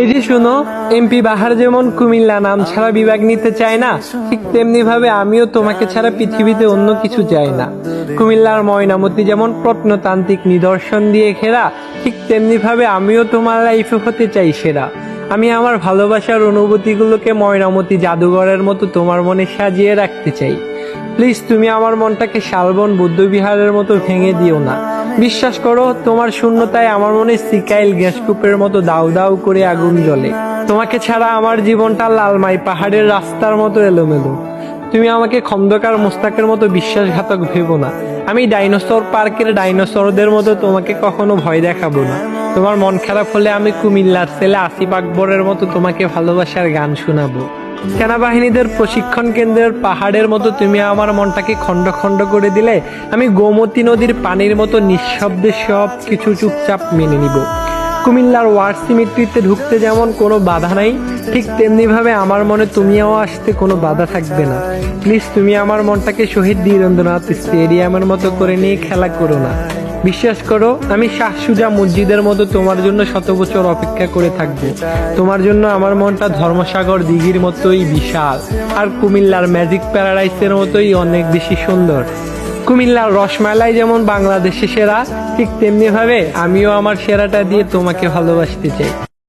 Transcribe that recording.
এই যে শুনো, এমপি বাহার যেমন কুমিল্লা নাম ছাড়া বিভাগ নিতে চায় না, ঠিক তেমনি ভাবে আমিও তোমাকে ছাড়া পৃথিবীতে অন্য কিছু চাই না। কুমিল্লার ময়নামতি যেমন প্রত্নতান্ত্রিক নিদর্শন দিয়ে ঘেরা, ঠিক তেমনি ভাবে আমিও তোমার লাইফে হতে চাই সেরা। আমি আমার ভালোবাসার অনুভূতিগুলোকে ময়নামতি জাদুঘরের মতো তোমার মনে সাজিয়ে রাখতে চাই। প্লিজ তুমি আমার মনটাকে শালবন বৌদ্ধবিহারের মতো ভেঙে দিও না। বিশ্বাস করো, তোমার শূন্যতায় আমার মনে সিকাইল গ্যাসকূপের মতো দাউ দাউ করে আগুন জ্বলে। তোমাকে ছাড়া আমার জীবনটা লালমাই পাহাড়ের রাস্তার মতো এলোমেলো। তুমি আমাকে খন্দকার মোস্তাকের মতো বিশ্বাসঘাতক ভেবো না। আমি ডাইনোসর পার্কের ডাইনোসরদের মতো তোমাকে কখনো ভয় দেখাবো না। তোমার মন খারাপ হলে আমি কুমিল্লার ছেলে আসিফ আকবরের মতো তোমাকে ভালোবাসার গান শোনাবো। সেনাবাহিনীদের প্রশিক্ষণ কেন্দ্রের পাহাড়ের মতো তুমি আমার মনটাকে খণ্ড খণ্ড করে দিলে আমি গোমতী নদীর পানির মতো নিঃশব্দে সব কিছু চুপচাপ মেনে নিব। কুমিল্লার ওয়ার সিমেট্রিতে ঢুকতে যেমন কোনো বাধা নাই, ঠিক তেমনি ভাবে আমার মনে তুমিও আসতে কোনো বাধা থাকবে না। প্লিজ তুমি আমার মনটাকে শহীদ বীরেন্দ্রনাথ স্টেডিয়ামের মতো করে নিয়ে খেলা করো না। বিশ্বাস করো, আমি শাহ সুজা মসজিদের মতো তোমার জন্য 100 বছর অপেক্ষা করে থাকবো। তোমার জন্য আমার মনটা ধর্মসাগর দিঘির মতোই বিশাল, আর কুমিল্লার ম্যাজিক প্যারাডাইসের মতোই অনেক বেশি সুন্দর। কুমিল্লার রসমালাই যেমন বাংলাদেশে সেরা, ঠিক তেমনি ভাবে আমিও আমার সেরাটা দিয়ে তোমাকে ভালোবাসতে চাই।